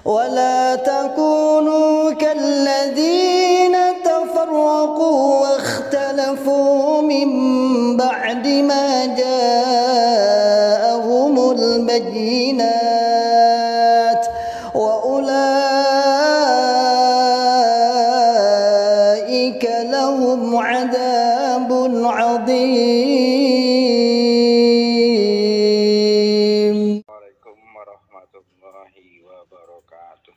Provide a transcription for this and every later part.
ولا تكونوا كالذين تفرقوا واختلفوا من بعد ما جاءهم البينات وأولئك لهم عذاب عظيم. Assalamualaikum warahmatullahi wabarakatuh.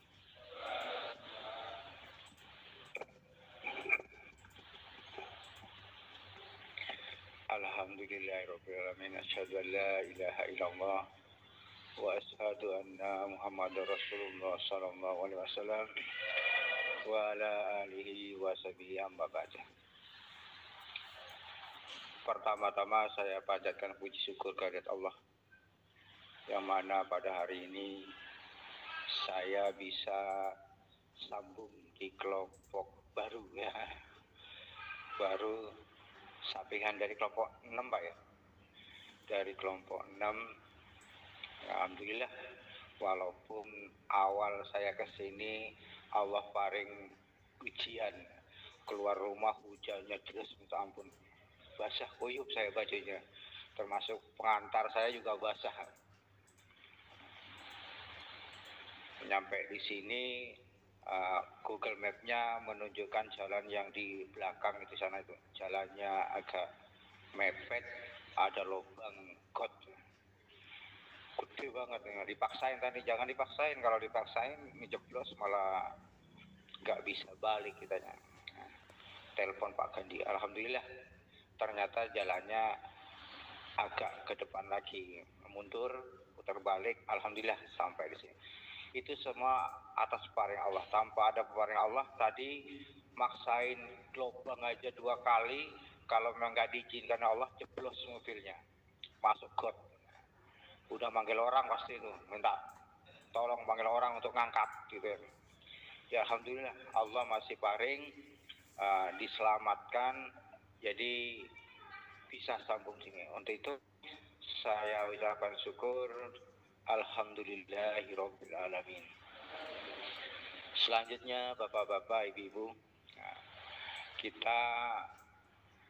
Alhamdulillahirabbil alamin. Asyhadu an la ilaha illallah wa asyhadu anna Muhammadar Rasulullah sallallahu alaihi wasallam wa ala alihi wa sahbihi amma ba'd. Pertama-tama saya panjatkan puji syukur kehadirat Allah yang mana pada hari ini saya bisa sambung di kelompok baru ya. Baru sampingan dari kelompok 6 Pak ya. Dari kelompok 6 alhamdulillah walaupun awal saya ke sini Allah paring ujian, keluar rumah hujannya deras minta ampun. Basah kuyup saya bajunya. Termasuk pengantar saya juga basah. Nyampe di sini Google Map-nya menunjukkan jalan yang di belakang itu sana itu. Jalannya agak mepet, ada lubang got. Gede banget, dipaksain tadi, jangan dipaksain. Kalau dipaksain ngejeblos malah nggak bisa balik kitanya. Telepon Pak Gandhi, alhamdulillah ternyata jalannya agak ke depan lagi, mundur, putar balik, alhamdulillah sampai di sini. Itu semua atas pewaring Allah. Tanpa ada pewaring Allah tadi maksain lubang aja 2 kali, kalau memang nggak diizinkan Allah jeblos mobilnya, masuk got. Udah manggil orang pasti itu, minta tolong manggil orang untuk ngangkat gitu ya. Ya alhamdulillah Allah masih paring, diselamatkan, jadi bisa sambung sini. Untuk itu saya ucapkan syukur, alhamdulillahirabbil alamin. Selanjutnya Bapak-bapak, Ibu-ibu, kita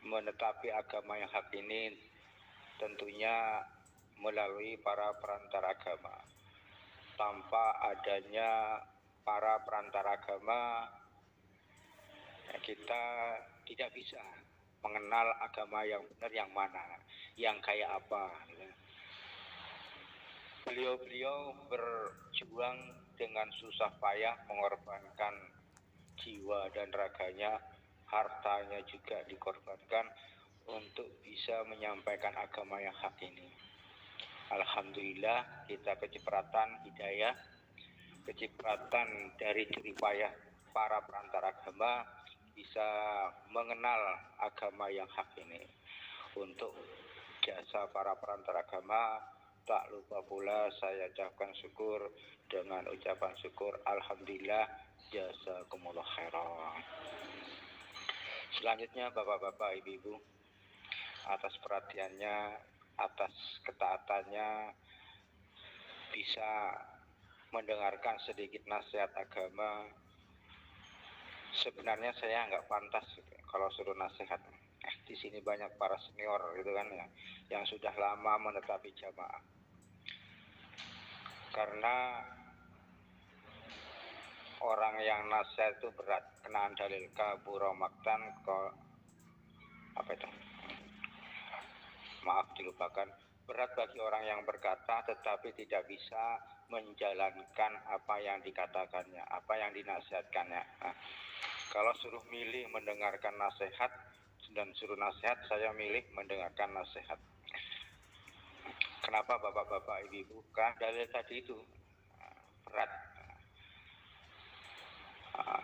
menetapi agama yang hak ini tentunya melalui para perantara agama. Tanpa adanya para perantara agama, kita tidak bisa mengenal agama yang benar yang mana, yang kayak apa. Beliau-beliau berjuang dengan susah payah, mengorbankan jiwa dan raganya, hartanya juga dikorbankan untuk bisa menyampaikan agama yang hak ini. Alhamdulillah kita kecipratan hidayah, kecipratan dari jerih payah para perantara agama bisa mengenal agama yang hak ini. Untuk jasa para perantara agama, tak lupa pula saya ucapkan syukur dengan ucapan syukur alhamdulillah jazakumullah khairan. Selanjutnya Bapak-bapak, Ibu-ibu, atas perhatiannya, atas ketaatannya, bisa mendengarkan sedikit nasihat agama. Sebenarnya saya nggak pantas gitu, kalau suruh nasihat. Di sini banyak para senior gitu kan ya, yang sudah lama menetapi jamaah. Karena orang yang nasihat itu berat, kenaan dalil kabura maktan maaf dilupakan. Berat bagi orang yang berkata tetapi tidak bisa menjalankan apa yang dikatakannya, apa yang dinasihatkannya. Kalau suruh milih mendengarkan nasihat dan suruh nasihat, saya milih mendengarkan nasihat. Kenapa Bapak-bapak, Ibu-ibu? Kan dalil tadi itu berat.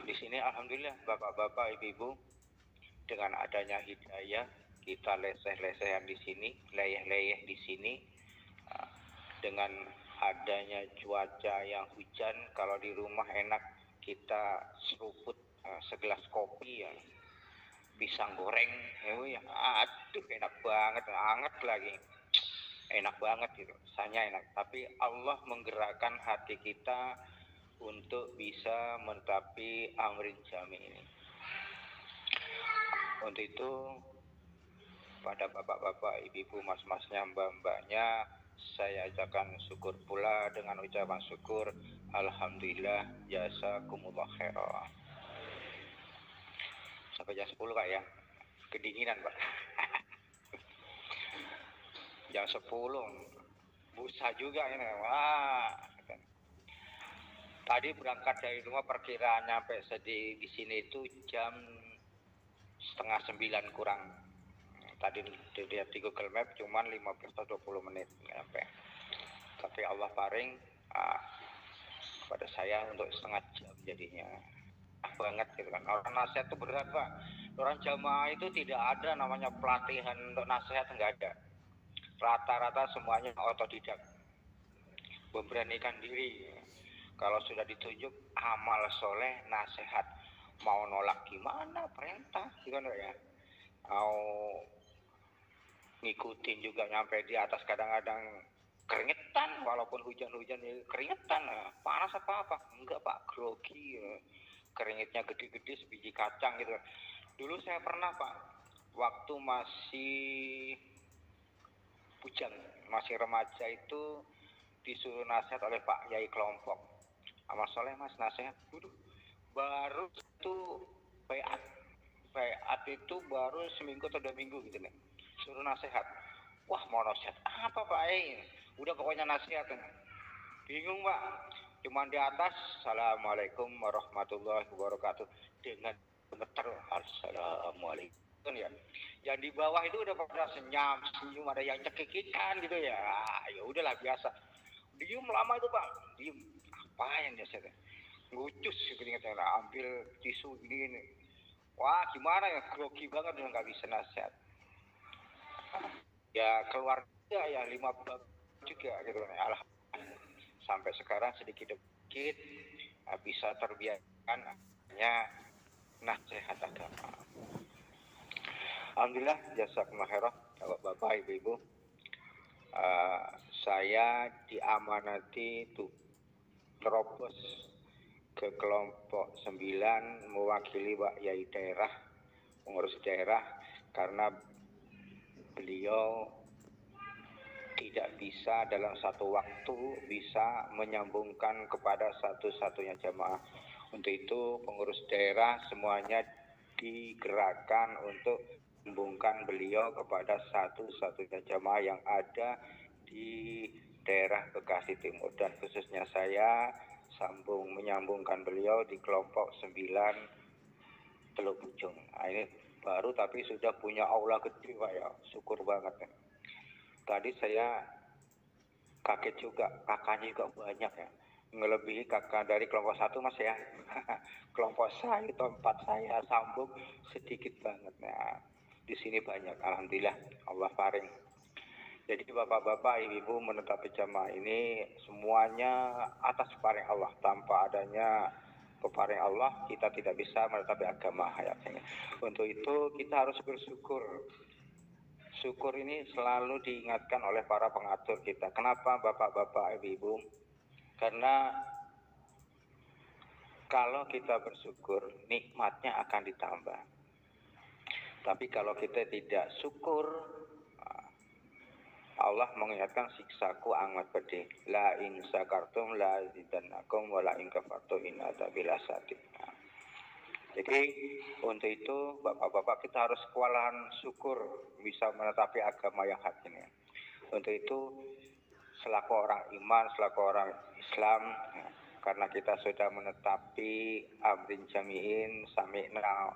Di sini alhamdulillah Bapak-bapak, Ibu-ibu, dengan adanya hidayah kita leseh-lesehan di sini, leyeh-leyeh di sini. Dengan adanya cuaca yang hujan, kalau di rumah enak kita seruput segelas kopi ya, pisang goreng, ya, aduh enak banget, hangat lagi, enak banget gitu, rasanya enak. Tapi Allah menggerakkan hati kita untuk bisa menetapi amrin jami ini. Untuk itu pada bapak-bapak, ibu-ibu, mas-masnya, mbak-mbaknya, saya ucapkan syukur pula dengan ucapan syukur. Alhamdulillah, jazakumullah khairan. Sampai jam 10 Pak ya. Kedinginan Pak. Jam 10. Busa juga ini. Wah. Tadi berangkat dari rumah perkiraan nyampe di sini itu jam 8:30 kurang. Tadi dilihat di Google Map cuman 15 atau 20 menit nyampe. Tapi Allah paring kepada saya untuk setengah jam jadinya. Banget gitu kan. Orang nasihat itu berat Pak. Orang jamaah itu tidak ada namanya pelatihan untuk nasihat, enggak ada. Rata-rata semuanya otodidak. Memberanikan diri. Kalau sudah ditunjuk amal soleh, nasihat, mau nolak gimana, perintah, gimana ya? Mau ngikutin juga nyampe di atas kadang-kadang keringetan, walaupun hujan-hujan keringetan, panas apa-apa? Enggak Pak, grogi, keringetnya gede-gede sebiji kacang gitu. Dulu saya pernah Pak, waktu masih bujang, masih remaja itu disuruh nasihat oleh Pak Yai kelompok. Amal soleh Mas nasihat, baru itu bayat itu baru seminggu atau 2 minggu gitu nih. Suruh nasihat. Wah mau nasihat apa Pak Yai? Udah pokoknya nasihat. Bingung Pak. Cuman di atas, Assalamualaikum warahmatullahi wabarakatuh. Dengan gemetar, Assalamualaikum ya. Yang di bawah itu udah pada senyum, ada yang cekikikan gitu ya. Ya udahlah biasa. Diem lama itu Pak, diem. Apa yang dia saya ngucus keringetnya, ambil tisu gini. Wah gimana ya, grogi banget udah nggak bisa nasihat. Ya keluarga ya 5 bab juga gitu. Alhamdulillah sampai sekarang sedikit-sedikit bisa terbiarkan hanya nasihat agama. Alhamdulillah jazakumullah khairan kalau Bapak Ibu. Saya diamanati tuh terobos ke kelompok 9 mewakili Pak Yai daerah, pengurus daerah, karena beliau tidak bisa dalam satu waktu bisa menyambungkan kepada satu-satunya jamaah. Untuk itu pengurus daerah semuanya digerakkan untuk menyambungkan beliau kepada satu-satunya jamaah yang ada di daerah Bekasi Timur, dan khususnya saya menyambungkan beliau di kelompok 9 Teluk Bujung. Ini baru tapi sudah punya aula gede Pak ya, syukur banget ya. Tadi saya kaget juga, kakaknya juga banyak ya, melebihi kakak dari kelompok 1 Mas ya. Kelompok saya, tempat saya sambung sedikit banget ya. Di sini banyak, alhamdulillah Allah paring. Jadi bapak-bapak, ibu-ibu menetapi jamaah ini semuanya atas peparing Allah. Tanpa adanya peparing Allah kita tidak bisa menetapi agama hayat ini. Untuk itu kita harus bersyukur. Syukur ini selalu diingatkan oleh para pengatur kita. Kenapa bapak-bapak, ibu-ibu? Karena kalau kita bersyukur nikmatnya akan ditambah. Tapi kalau kita tidak syukur, Allah mengingatkan siksaku amat pedih. La in sakartum la zidannakum wa la in kafartum inna adzabi lasyadid. Jadi untuk itu bapak-bapak kita harus kewalahan syukur bisa menetapi agama yang hak ini. Untuk itu selaku orang iman, selaku orang Islam, karena kita sudah menetapi amrin jami'in, sami'na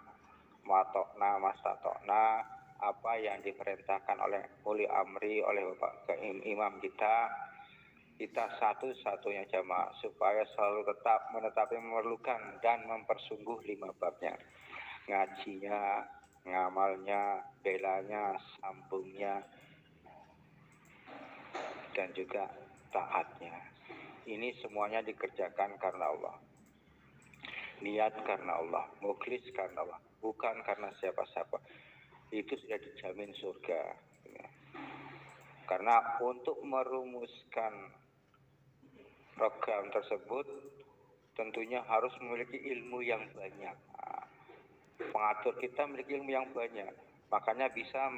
matokna mastatokna, apa yang diperintahkan oleh uli amri, oleh Bapak Imam kita satu-satunya jamaah supaya selalu tetap menetapi, memerlukan dan mempersungguh 5 babnya, ngajinya, ngamalnya, belanya, sambungnya, dan juga taatnya. Ini semuanya dikerjakan karena Allah, niat karena Allah, mukhlis karena Allah, bukan karena siapa-siapa. Itu sudah dijamin surga. Karena untuk merumuskan program tersebut tentunya harus memiliki ilmu yang banyak. Pengatur kita memiliki ilmu yang banyak, makanya bisa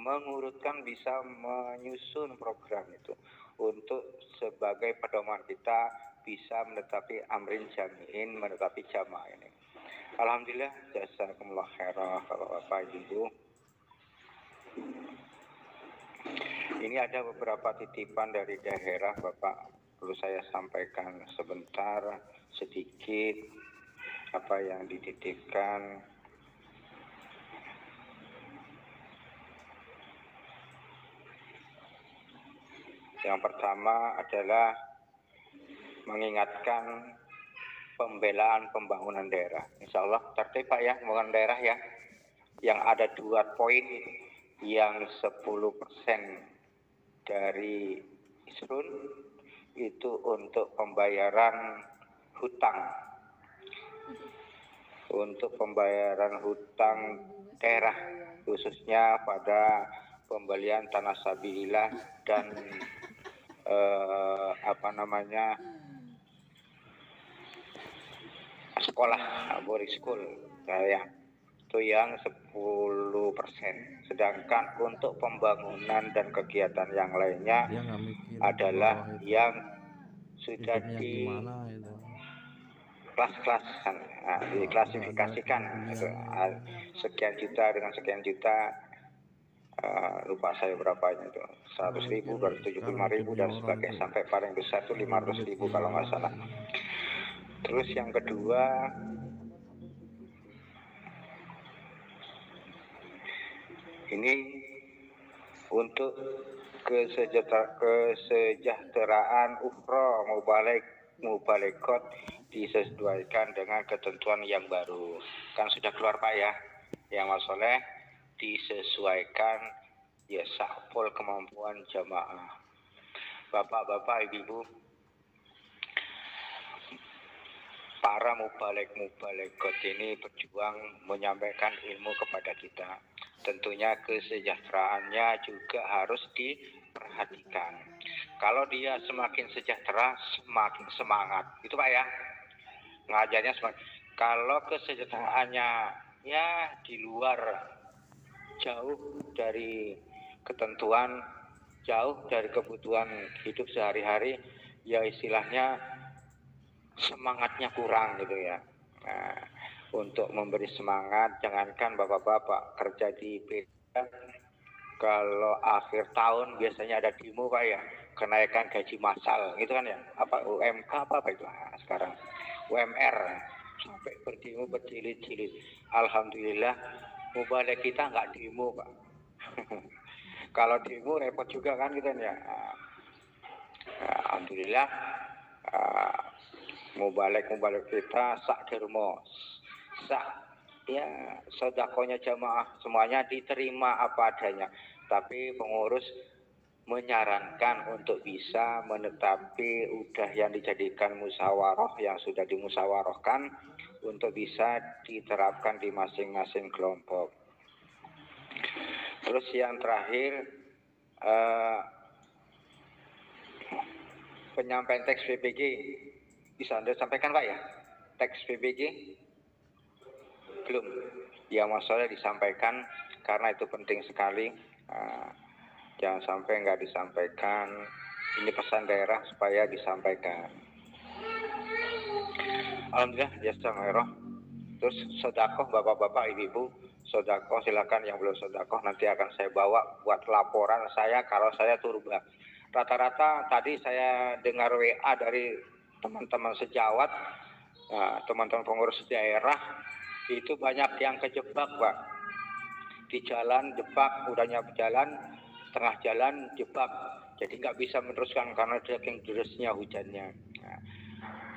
mengurutkan, bisa menyusun program itu untuk sebagai pedoman kita bisa menetapi amrin jami'in, menetapi jamaah ini. Alhamdulillah, jazakumullah khairah Bapak Ibu. Ini ada beberapa titipan dari daerah Bapak, perlu saya sampaikan sebentar sedikit apa yang dititipkan. Yang pertama adalah mengingatkan pembelaan pembangunan daerah. Insya Allah tertib Pak ya, pembangunan daerah ya. Yang ada 2 poin, yang 10% dari isrun itu untuk pembayaran hutang. Untuk pembayaran hutang daerah, khususnya pada pembelian tanah sabilillah dan sekolah boarding school ya, itu yang 10%. Sedangkan untuk pembangunan dan kegiatan yang lainnya adalah yang sudah di kelas-kelas, diklasifikasikan gitu. Sekian juta dengan sekian juta, lupa saya berapanya itu, 100.000, 275.000 dan sebagainya, sampai paling besar itu 500.000 kalau nggak salah. Terus yang kedua, ini untuk kesejahteraan ukhra mubalekot disesuaikan dengan ketentuan yang baru. Kan sudah keluar Pak ya, yang Mas Soleh, disesuaikan ya sakpol kemampuan jamaah. Bapak-bapak, ibu-ibu, para mubalekot ini berjuang menyampaikan ilmu kepada kita. Tentunya kesejahteraannya juga harus diperhatikan. Kalau dia semakin sejahtera, semakin semangat. Itu Pak ya, ngajarnya semakin. Kalau kesejahteraannya ya di luar, jauh dari ketentuan, jauh dari kebutuhan hidup sehari-hari, ya istilahnya semangatnya kurang gitu ya. Nah, untuk memberi semangat, jangankan bapak-bapak kerja di beda, kalau akhir tahun biasanya ada demo Pak ya, kenaikan gaji massal gitu kan ya, apa UMK apa itu sekarang UMR, sampai berdemo berjilid-jilid. Alhamdulillah mubalek kita nggak demo Pak. Kalau demo repot juga kan gitu ya. Alhamdulillah mubalek kita sak dermo, sak ya sedekahnya jamaah semuanya diterima apa adanya. Tapi pengurus menyarankan untuk bisa menetapi udah yang dijadikan musyawarah, yang sudah dimusyawarahkan, untuk bisa diterapkan di masing-masing kelompok. Terus yang terakhir, penyampaian teks PBG bisa Anda sampaikan Pak ya? Teks PBG belum, ya masalah disampaikan karena itu penting sekali. Jangan sampai nggak disampaikan. Ini pesan daerah supaya disampaikan. Alhamdulillah, jazakallahu. Terus sedekah bapak-bapak, ibu-ibu, sedekah silakan, yang belum sedekah nanti akan saya bawa buat laporan saya kalau saya turba. Rata-rata tadi saya dengar WA dari teman-teman sejawat, teman-teman pengurus daerah itu banyak yang kejebak Pak. Di jalan jebak, udahnya berjalan, tengah jalan jebak, jadi nggak bisa meneruskan karena saking derasnya hujannya.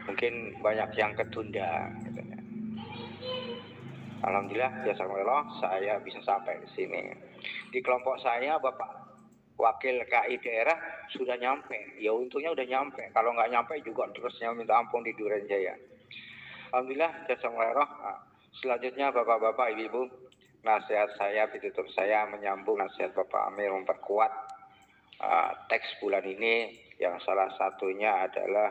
Mungkin banyak yang ketunda. Gitu. Alhamdulillah, jazakallah, saya bisa sampai di sini. Di kelompok saya Bapak Wakil KI daerah sudah nyampe, ya untungnya udah nyampe. Kalau nggak nyampe juga terusnya minta ampun di Duren Jaya. Alhamdulillah, jazakallah. Selanjutnya bapak-bapak, ibu-ibu, nasihat saya, ditutup saya menyambung nasihat Bapak Amir memperkuat teks bulan ini, yang salah satunya adalah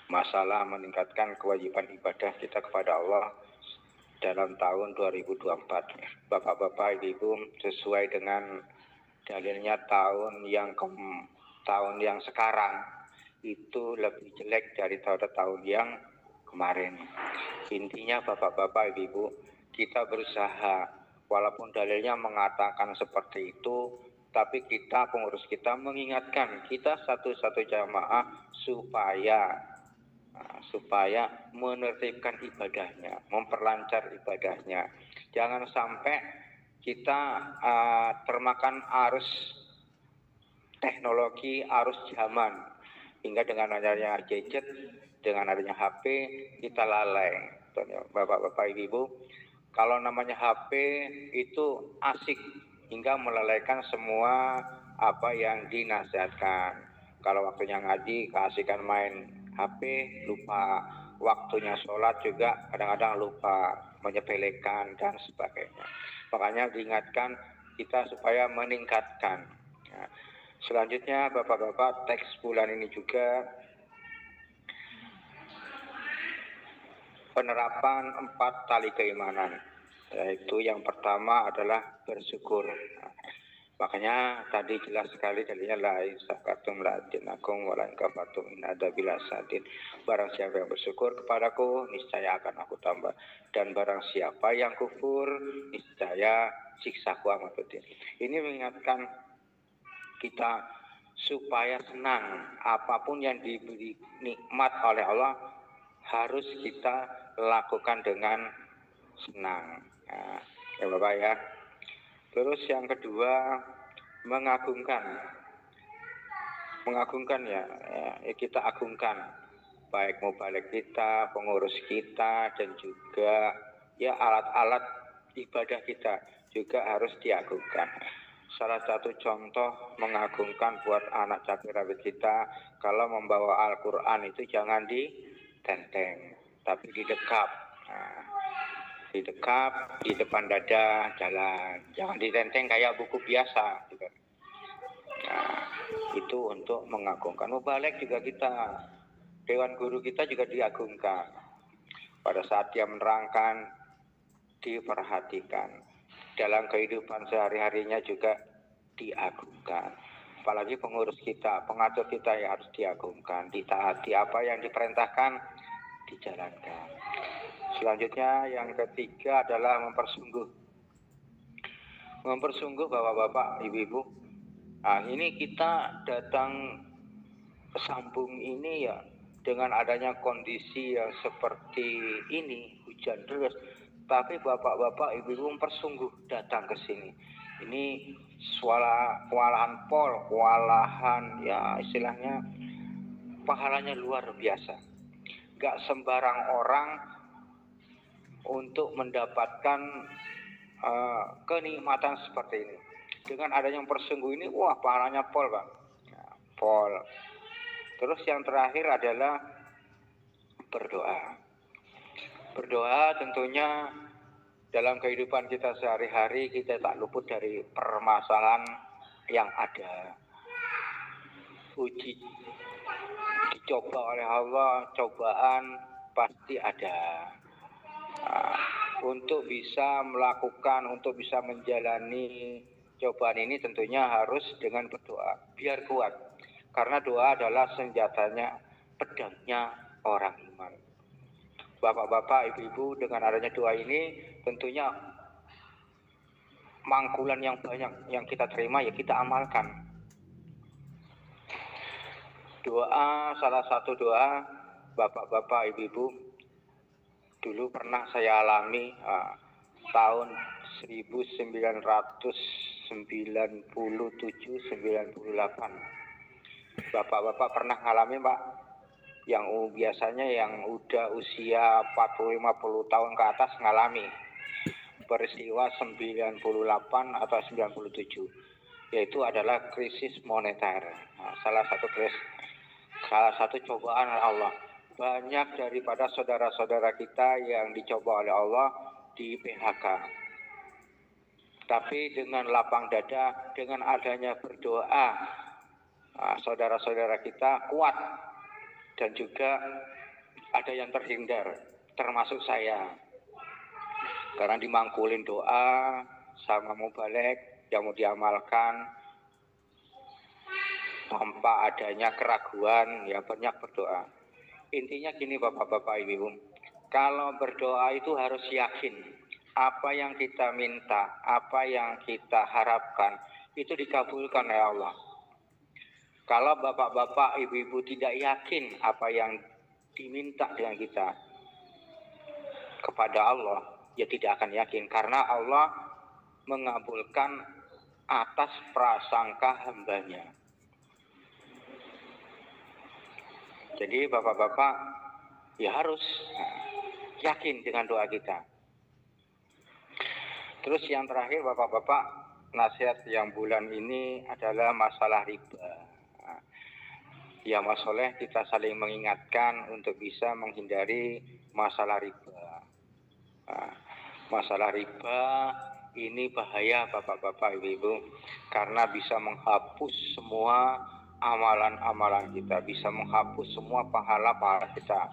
masalah meningkatkan kewajiban ibadah kita kepada Allah dalam tahun 2024. Bapak-bapak, ibu-ibu, sesuai dengan dalilnya tahun yang sekarang itu lebih jelek dari tahun yang kemarin. Intinya bapak-bapak, ibu-ibu, kita berusaha walaupun dalilnya mengatakan seperti itu, tapi kita pengurus kita mengingatkan kita satu-satu jamaah supaya menertibkan ibadahnya, memperlancar ibadahnya. Jangan sampai kita termakan arus teknologi, arus zaman, hingga dengan adanya gadget, dengan adanya HP, kita lalai. Bapak-bapak, ibu-ibu, kalau namanya HP itu asik hingga melalaikan semua apa yang dinasihatkan. Kalau waktunya ngaji, keasikan main HP, lupa. Waktunya sholat juga kadang-kadang lupa, menyepelekan dan sebagainya. Makanya diingatkan kita supaya meningkatkan. Ya. Selanjutnya bapak-bapak, teks bulan ini juga penerapan 4 tali keimanan. Yaitu yang pertama adalah bersyukur. Makanya tadi jelas sekali dalilnya la sakatum la dinakum wa la kafatum in adabil asadin. Barang siapa yang bersyukur kepadaku, niscaya akan aku tambah. Dan barang siapa yang kufur, niscaya siksaku amat pedih. Ini mengingatkan kita supaya senang. Apapun yang diberi nikmat oleh Allah harus kita lakukan dengan senang. Ya Bapak ya. Terus yang kedua, mengagungkan ya, kita agungkan baik mubalik kita, pengurus kita, dan juga ya alat-alat ibadah kita juga harus diagungkan. Salah satu contoh mengagungkan buat anak cabai rawit kita, kalau membawa Al-Quran itu jangan ditenteng, tapi didekap. Didekap di depan dada jalan, jangan ditenteng kayak buku biasa gitu. Nah, itu untuk mengagungkan. Mubalik juga kita, dewan guru kita juga diagungkan. Pada saat dia menerangkan, diperhatikan. Dalam kehidupan sehari-harinya juga diagungkan. Apalagi pengurus kita, pengatur kita yang harus diagungkan, ditaati, apa yang diperintahkan dijalankan. Selanjutnya yang ketiga adalah mempersungguh bapak-bapak, ibu-ibu. Nah, ini kita datang ke Sambung ini ya dengan adanya kondisi yang seperti ini, hujan deras. Tapi bapak-bapak, ibu-ibu mempersungguh datang ke sini. Ini kewalahan kewalahan ya istilahnya pahalanya luar biasa. Gak sembarang orang untuk mendapatkan kenikmatan seperti ini. Dengan adanya persungguh ini, wah pahalanya pol Pak. Ya, pol. Terus yang terakhir adalah berdoa. Berdoa tentunya dalam kehidupan kita sehari-hari kita tak luput dari permasalahan yang ada. Dicoba oleh Allah, cobaan pasti ada. Untuk bisa melakukan, untuk bisa menjalani cobaan ini tentunya harus dengan berdoa, biar kuat. Karena doa adalah senjatanya, pedangnya orang iman. Bapak-bapak, ibu-ibu, dengan adanya doa ini tentunya mangkulan yang banyak yang kita terima ya kita amalkan. Doa, salah satu doa bapak-bapak, ibu-ibu, dulu pernah saya alami tahun 1997-98. Bapak-bapak pernah ngalami Pak, yang biasanya yang udah usia 40-50 tahun ke atas ngalami peristiwa 98 atau 97, yaitu adalah krisis moneter. Salah satu cobaan Allah. Banyak daripada saudara-saudara kita yang dicoba oleh Allah di PHK. Tapi dengan lapang dada, dengan adanya berdoa, saudara-saudara kita kuat dan juga ada yang terhindar, termasuk saya. Karena dimangkulin doa sama mubalek yang mau diamalkan tanpa adanya keraguan, ya banyak berdoa. Intinya gini Bapak-bapak Ibu, kalau berdoa itu harus yakin apa yang kita minta, apa yang kita harapkan itu dikabulkan oleh Allah. Kalau bapak-bapak, ibu-ibu tidak yakin apa yang diminta dengan kita kepada Allah, ya tidak akan yakin, karena Allah mengabulkan atas prasangka hambanya. Jadi bapak-bapak ya harus yakin dengan doa kita. Terus yang terakhir bapak-bapak, nasihat yang bulan ini adalah masalah riba. Ya Mas Soleh, kita saling mengingatkan untuk bisa menghindari masalah riba. Masalah riba ini bahaya bapak-bapak ibu-ibu, karena bisa menghapus semua amalan-amalan kita, bisa menghapus semua pahala-pahala kita.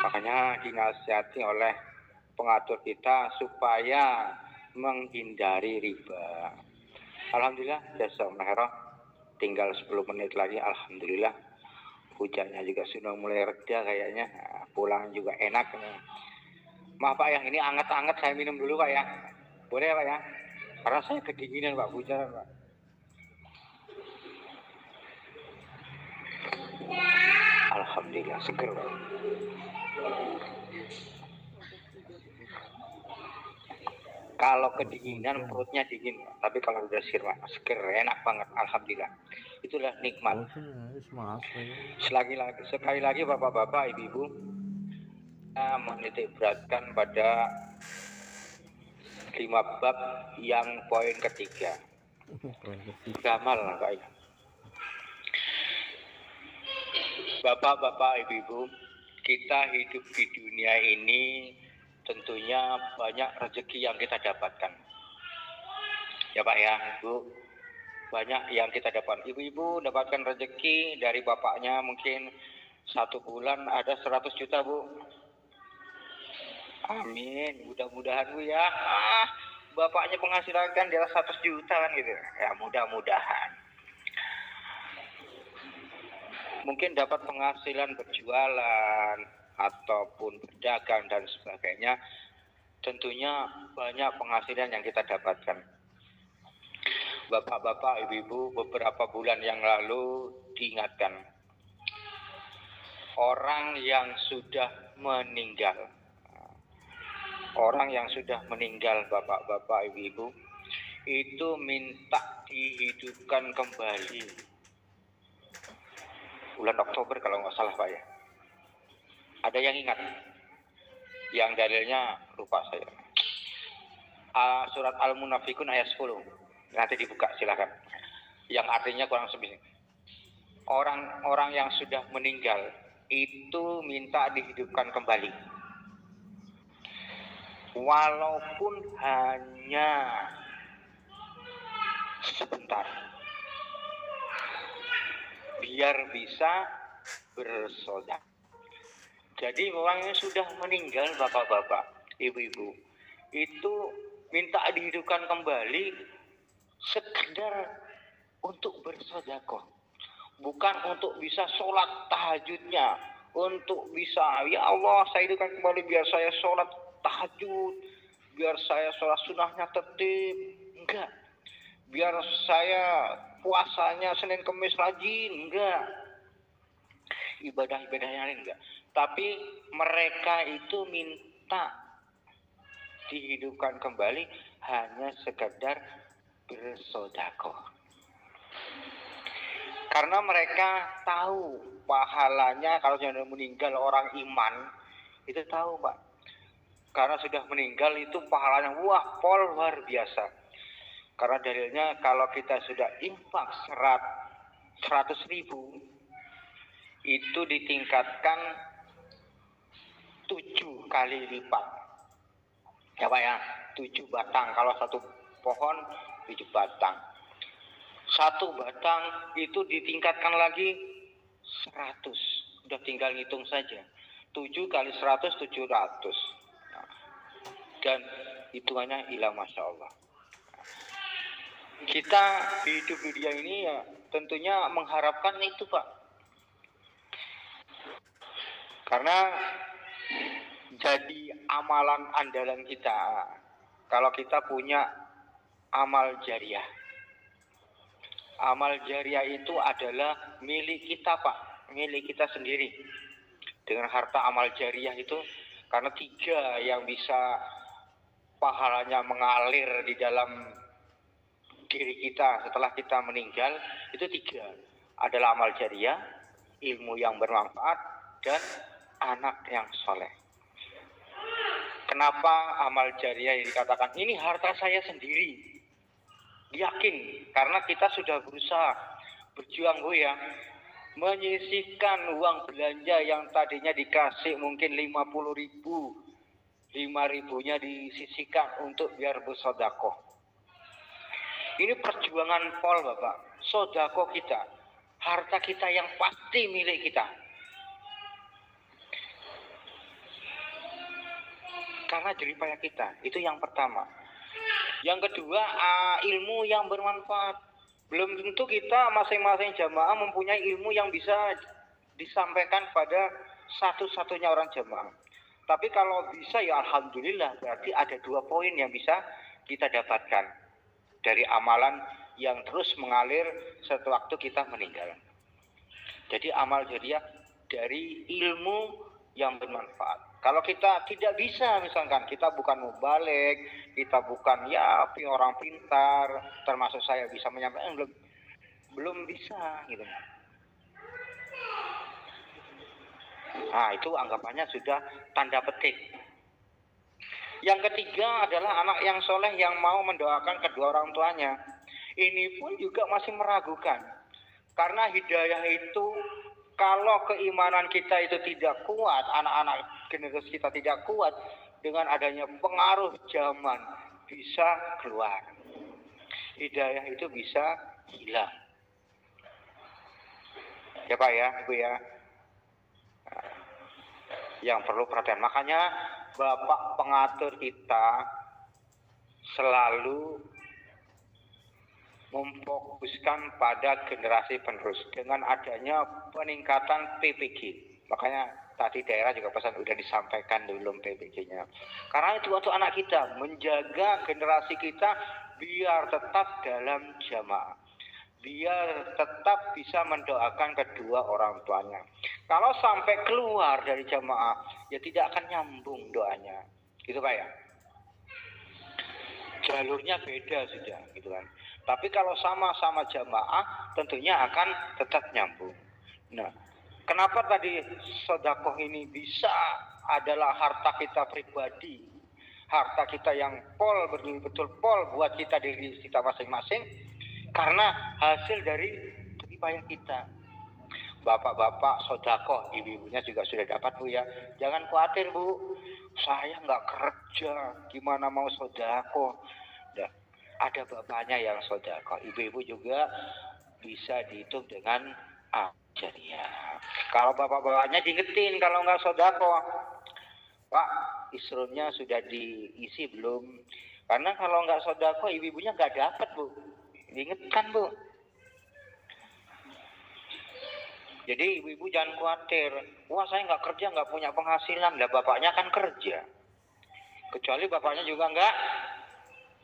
Makanya dinasihati oleh pengatur kita supaya menghindari riba. Alhamdulillah, jazakumullah, tinggal 10 menit lagi. Alhamdulillah, hujannya juga sudah mulai reda kayaknya. Pulang juga enak. Maaf Pak, yang ini anget-anget saya minum dulu Pak ya. Boleh ya Pak ya? Karena saya kedinginan Pak, hujan Pak. Alhamdulillah, seger Pak. Kalau kedinginan perutnya dingin, tapi kalau udah seger enak banget, alhamdulillah. Itulah nikmat. Sekali lagi bapak-bapak, ibu-ibu, kita menitik beratkan pada 5 bab yang poin ketiga. Gamal Pak. Bapak-bapak, ibu-ibu, kita hidup di dunia ini tentunya banyak rezeki yang kita dapatkan. Ya Pak ya, Bu, banyak yang kita dapatkan. Ibu-ibu dapatkan rezeki dari bapaknya mungkin 1 bulan ada 100 juta Bu. Amin, mudah-mudahan Bu ya. Bapaknya penghasilan kan dia 100 juta kan gitu. Ya mudah-mudahan. Mungkin dapat penghasilan berjualan ataupun berdagang dan sebagainya, tentunya banyak penghasilan yang kita dapatkan. Bapak-bapak, ibu-ibu, beberapa bulan yang lalu diingatkan, orang yang sudah meninggal, bapak-bapak, ibu-ibu, itu minta dihidupkan kembali. Bulan Oktober kalau nggak salah Pak ya. Ada yang ingat? Yang dalilnya lupa saya. Surat Al-Munafikun ayat 10. Nanti dibuka silakan. Yang artinya kurang lebih. Orang-orang yang sudah meninggal itu minta dihidupkan kembali. Walaupun hanya sebentar. Biar bisa bersedekah. Jadi orang yang sudah meninggal bapak-bapak, ibu-ibu, itu minta dihidupkan kembali sekedar untuk bersedekah. Bukan untuk bisa sholat tahajudnya, untuk bisa, ya Allah saya hidupkan kembali biar saya sholat tahajud, biar saya sholat sunnahnya tertib. Enggak. Biar saya puasanya Senin Kemis rajin. Enggak. Ibadah-ibadah yang lain enggak. Tapi mereka itu minta dihidupkan kembali hanya sekedar bersedekah. Karena mereka tahu pahalanya kalau sudah meninggal orang iman, itu tahu Pak. Karena sudah meninggal itu pahalanya wah luar biasa. Karena dalilnya kalau kita sudah infak 100.000 itu ditingkatkan 7 kali lipat. Ya Pak ya, 7 batang. Kalau 1 pohon 7 batang. 1 batang itu ditingkatkan lagi 100. Udah tinggal ngitung saja. 7 kali 100 700. Dan hitungannya ilah Masya Allah. Kita hidup di dunia ini ya tentunya mengharapkan itu Pak. Karena jadi amalan andalan kita. Kalau kita punya amal jariah. Amal jariah itu adalah milik kita Pak. Milik kita sendiri. Dengan harta amal jariah itu. Karena 3 yang bisa pahalanya mengalir di dalam diri kita setelah kita meninggal. Itu 3. Adalah amal jariah, ilmu yang bermanfaat, dan anak yang soleh. Kenapa amal jariah yang dikatakan ini harta saya sendiri? Yakin karena kita sudah berusaha berjuang Bu ya, menyisihkan uang belanja yang tadinya dikasih mungkin 50.000, 5.000-nya disisihkan untuk biar bersedekah. Ini perjuangan Pol Bapak, sedekah kita, harta kita yang pasti milik kita. Karena jeripaya kita, itu yang pertama. Yang kedua, ilmu yang bermanfaat. Belum tentu kita masing-masing jamaah mempunyai ilmu yang bisa disampaikan pada satu-satunya orang jamaah. Tapi kalau bisa ya alhamdulillah, berarti ada 2 poin yang bisa kita dapatkan dari amalan yang terus mengalir sewaktu kita meninggal. Jadi amal jariah dari ilmu yang bermanfaat. Kalau kita tidak bisa, misalkan kita bukan mubalik, kita bukan ya orang pintar, termasuk saya bisa menyampaikan, belum bisa gitu. Nah itu anggapannya sudah tanda petik. Yang ketiga adalah anak yang soleh yang mau mendoakan kedua orang tuanya. Ini pun juga masih meragukan. Karena hidayah itu kalau keimanan kita itu tidak kuat, anak-anak generasi kita tidak kuat, dengan adanya pengaruh zaman bisa keluar. Hidayah itu bisa hilang. Ya Pak ya, Ibu ya. Yang perlu perhatian. Makanya Bapak pengatur kita selalu memfokuskan pada generasi penerus dengan adanya peningkatan PPG. Makanya tadi daerah juga pesan udah disampaikan belum PPG-nya. Karena itu untuk anak kita menjaga generasi kita biar tetap dalam jamaah, biar tetap bisa mendoakan kedua orang tuanya. Kalau sampai keluar dari jamaah, ya tidak akan nyambung doanya, gitu Pak ya. Jalurnya beda sudah, gitu kan. Tapi kalau sama-sama jamaah, tentunya akan tetap nyambung. Nah, kenapa tadi sedekah ini bisa adalah harta kita pribadi, harta kita yang betul pol buat kita diri kita masing-masing, karena hasil dari jeripaya kita. Bapak-bapak sedekah, ibu-ibunya juga sudah dapat Bu ya. Jangan khawatir Bu, saya nggak kerja, gimana mau sedekah? Nah, ada bapaknya yang sedekah, ibu-ibu juga bisa dihitung dengan jariah. Kalau bapak-bapaknya diingetin kalau nggak sedekah, Pak, isrumnya sudah diisi belum? Karena kalau nggak sedekah, ibu-ibunya nggak dapat Bu. Diingatkan Bu. Jadi ibu-ibu jangan khawatir. Wah saya nggak kerja, nggak punya penghasilan. Lah bapaknya kan kerja. Kecuali bapaknya juga nggak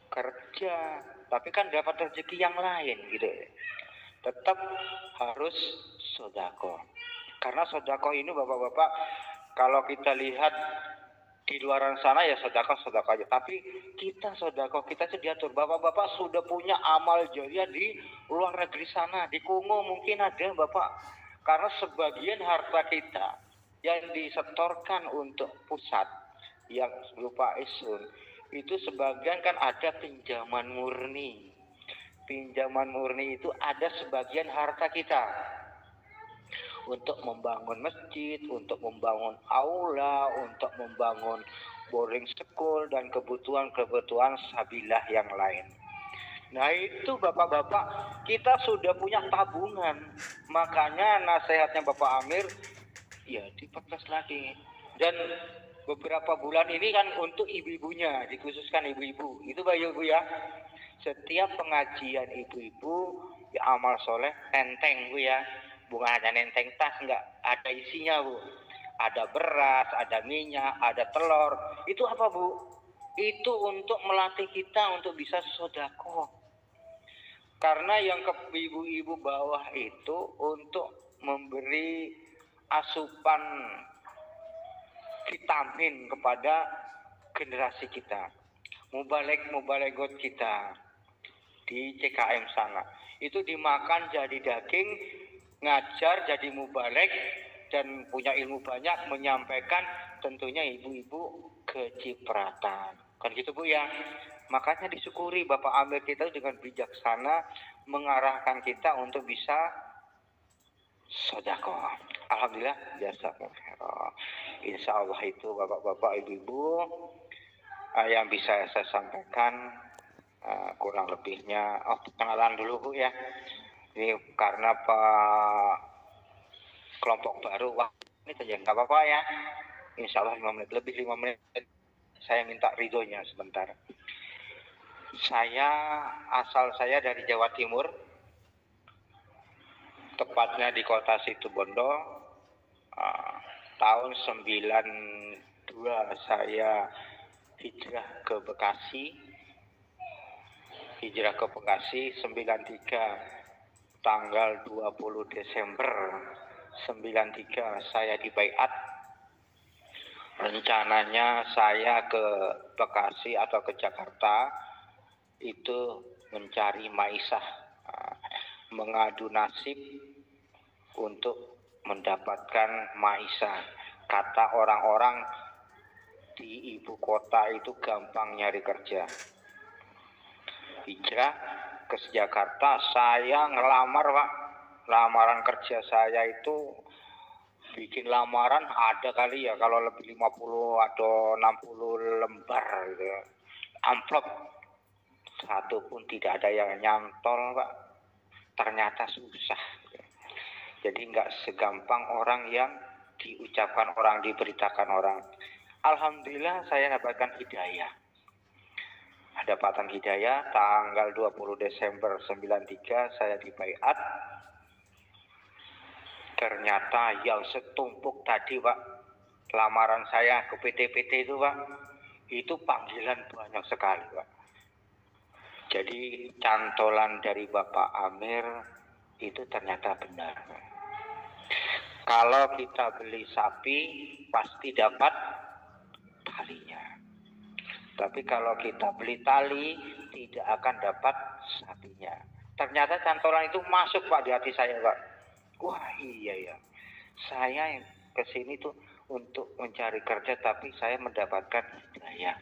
kerja, tapi kan dapat rezeki yang lain gitu. Tetap harus sedekah. Karena sedekah ini bapak-bapak, kalau kita lihat di luar sana ya sedekah aja. Tapi kita sedekah kita itu diatur. Bapak-bapak sudah punya amal jariah di luar negeri sana, di Kongo mungkin ada Bapak. Karena sebagian harta kita yang disetorkan untuk pusat yang berupa isun, itu sebagian kan ada pinjaman murni. Pinjaman murni itu ada sebagian harta kita untuk membangun masjid, untuk membangun aula, untuk membangun boarding school dan kebutuhan-kebutuhan sabilah yang lain. Nah itu bapak-bapak, kita sudah punya tabungan. Makanya nasihatnya Bapak Amir, ya dipertegas lagi. Dan beberapa bulan ini kan untuk ibu-ibunya, dikhususkan ibu-ibu. Itu Pak Bu ya. Setiap pengajian ibu-ibu ya amal soleh nenteng Bu ya. Bukan hanya nenteng tas, enggak, ada isinya Bu. Ada beras, ada minyak, ada telur. Itu apa Bu? Itu untuk melatih kita untuk bisa sedekah. Karena yang ke ibu-ibu bawah itu untuk memberi asupan vitamin kepada generasi kita, mubalegot kita di CKM sana. Itu dimakan jadi daging, ngajar jadi mubalek, dan punya ilmu banyak, menyampaikan tentunya ibu-ibu kecipratan. Kan gitu Bu ya. Makanya disyukuri Bapak Amir kita dengan bijaksana mengarahkan kita untuk bisa sedekah. Alhamdulillah, jazakumullah khairan. Insya Allah itu bapak-bapak, ibu-ibu yang bisa saya sampaikan, kurang lebihnya. Kenalan dulu Bu ya. Ini karena Pak kelompok baru, wah ini saja nggak apa-apa ya. Insya Allah 5 menit, lebih 5 menit. Saya minta ridhonya sebentar. Asal saya dari Jawa Timur, tepatnya di kota Situbondo. Tahun 92 saya hijrah ke Bekasi. 93 tanggal 20 Desember 93 saya dibaiat. Rencananya saya ke Bekasi atau ke Jakarta itu mencari maisah, mengadu nasib untuk mendapatkan maisah. Kata orang-orang di ibu kota itu gampang nyari kerja. Hijrah ke Jakarta, saya ngelamar Pak. Lamaran kerja saya itu bikin lamaran ada kali ya kalau lebih 50 atau 60 lembar gitu. Amplop satu pun tidak ada yang nyantol Pak. Ternyata susah. Jadi nggak segampang orang yang diucapkan orang, diberitakan orang. Alhamdulillah saya dapatkan hidayah. Dapatan hidayah tanggal 20 Desember 93 saya dibaiat. Ternyata yang setumpuk tadi Pak, lamaran saya ke PT-PT itu Pak, itu panggilan banyak sekali Pak. Jadi cantolan dari Bapak Amir itu ternyata benar. Kalau kita beli sapi pasti dapat talinya. Tapi kalau kita beli tali tidak akan dapat sapinya. Ternyata cantolan itu masuk Pak di hati saya Pak. Wah iya ya. Saya yang kesini tuh untuk mencari kerja tapi saya mendapatkan hidayah.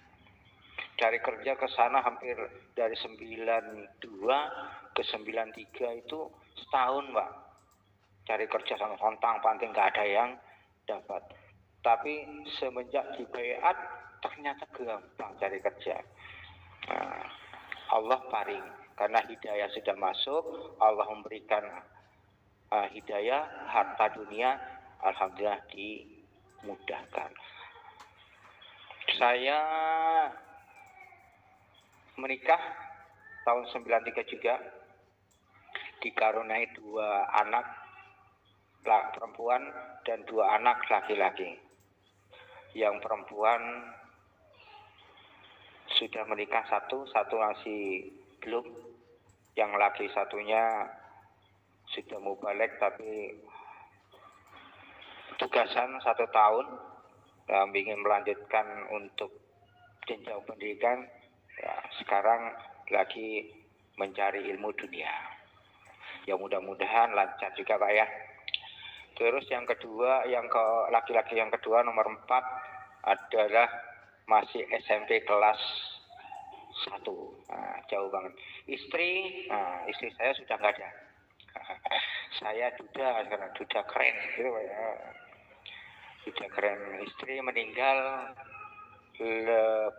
Dari kerja ke sana hampir dari 92 ke 93 itu setahun Pak. Cari kerja sama kontang panting nggak ada yang dapat. Tapi semenjak dibaiat ternyata gampang cari kerja. Nah, Allah paring karena hidayah sudah masuk, Allah memberikan hidayah, harta dunia, alhamdulillah dimudahkan. Saya menikah tahun 93 juga, dikaruniai 2 anak perempuan dan 2 anak laki-laki. Yang perempuan sudah menikah satu masih belum. Yang laki satunya sudah mubalek tapi tugasan 1 tahun, ingin melanjutkan untuk jenjang pendidikan. Ya, sekarang lagi mencari ilmu dunia. Ya mudah-mudahan lancar juga Pak ya. Terus yang kedua, laki-laki yang kedua nomor 4 adalah masih SMP kelas 1. Nah, jauh banget. Istri saya sudah nggak ada. Saya duda sekarang, duda keren gitu Pak ya. Duda keren. Istri meninggal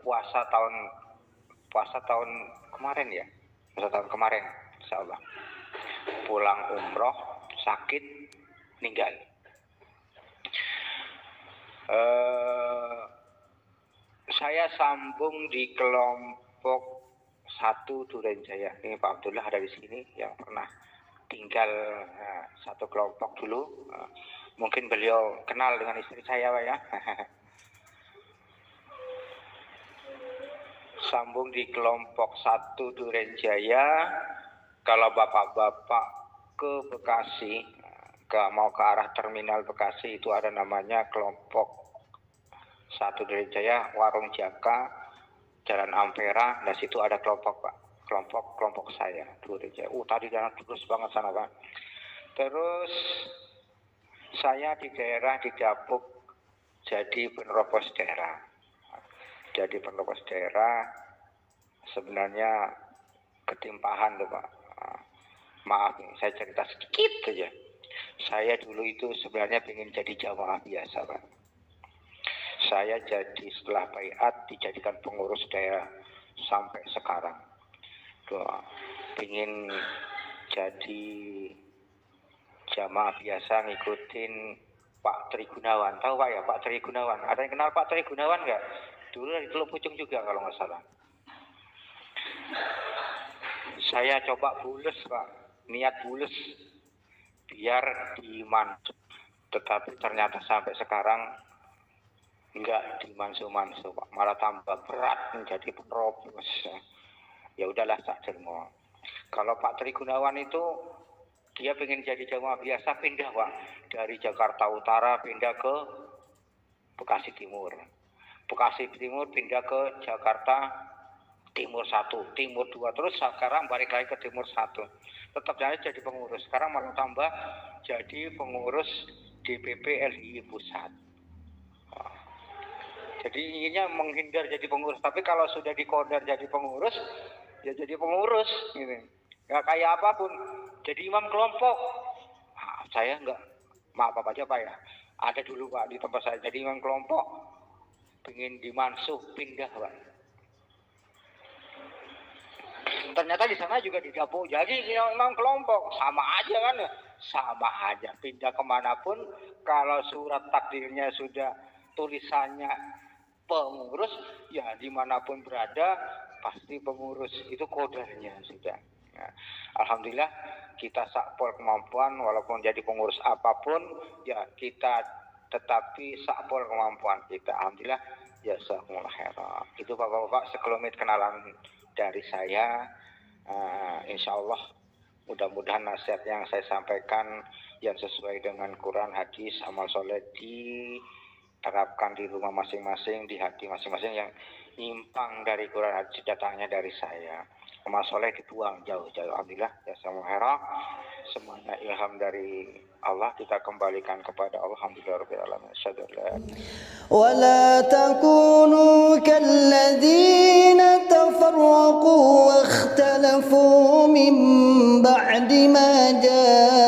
puasa tahun kemarin ya. Puasa tahun kemarin insyaallah. Pulang umroh sakit meninggal. Saya sambung di kelompok 1 Durenjaya. Ini Pak Abdullah ada di sini yang pernah tinggal satu kelompok dulu. Mungkin beliau kenal dengan istri saya, Pak ya. Sambung di kelompok 1 Durenjaya. Kalau bapak-bapak ke Bekasi, mau ke arah terminal Bekasi, itu ada namanya kelompok 1 Durenjaya, Warung Jaka, Jalan Ampera. Nah situ ada kelompok, Pak. Kelompok saya Durenjaya. Tadi jalan terus banget sana, Pak. Terus saya di daerah di Dapuk jadi penerobos daerah. Jadi penerobos daerah sebenarnya ketimpahan tuh, Pak. Maaf, saya cerita sedikit saja. Saya dulu itu sebenarnya ingin jadi jamaah biasa, Pak. Saya jadi setelah baiat dijadikan pengurus daerah sampai sekarang. Ingin jadi jamaah biasa ngikutin Pak Tri Gunawan. Tahu Pak ya, Pak Tri Gunawan? Ada yang kenal Pak Tri Gunawan nggak? Dulu dari Teluk Pucung juga kalau nggak salah. Saya coba bulus, Pak. Niat bulus biar dimansuh. Tetapi ternyata sampai sekarang enggak dimansuh-mansuh, Pak. Malah tambah berat menjadi penerobos. Ya udahlah, tak terima. Kalau Pak Tri Gunawan itu dia pengen jadi jamaah biasa, pindah, Pak. Dari Jakarta Utara pindah ke Bekasi Timur. Bekasi Timur pindah ke Jakarta Timur 1, Timur 2, terus sekarang balik lagi ke Timur 1. Tetap jadi pengurus. Sekarang malah tambah jadi pengurus DPP LII Pusat. Jadi inginnya menghindar jadi pengurus. Tapi kalau sudah dikodar jadi pengurus, ya jadi pengurus. Gitu. Nggak kayak apapun. Jadi imam kelompok. Saya nggak, maaf apa aja, Pak ya. Ada dulu, Pak, di tempat saya. Jadi imam kelompok, pengen dimansuh, pindah, Pak. Ternyata di sana juga didapuk. Jadi imam kelompok. Sama aja kan ya. Sama aja. Pindah kemanapun, kalau surat takdirnya sudah tulisannya pengurus, ya dimanapun berada pasti pengurus. Itu kodarnya sudah. Nah, alhamdulillah kita sakpol kemampuan, walaupun jadi pengurus apapun, ya kita tetapi sakpol kemampuan kita. Alhamdulillah, ya jazakumullah khairan. Itu Bapak-bapak sekelumit kenalan dari saya. Insya Allah mudah-mudahan nasihat yang saya sampaikan yang sesuai dengan Quran, hadis, amal soleh diterapkan di rumah masing-masing, di hati masing-masing. Yang nyimpang dari Quran hadis datangnya dari saya. Amal soleh dibuang jauh-jauh. Alhamdulillah, ya sama semuanya ilham dari Allah, kita kembalikan kepada Allah. Alhamdulillah rabbil alamin. ولا تكونوا كالذين تفرقوا واختلفوا من بعد ما جاءهم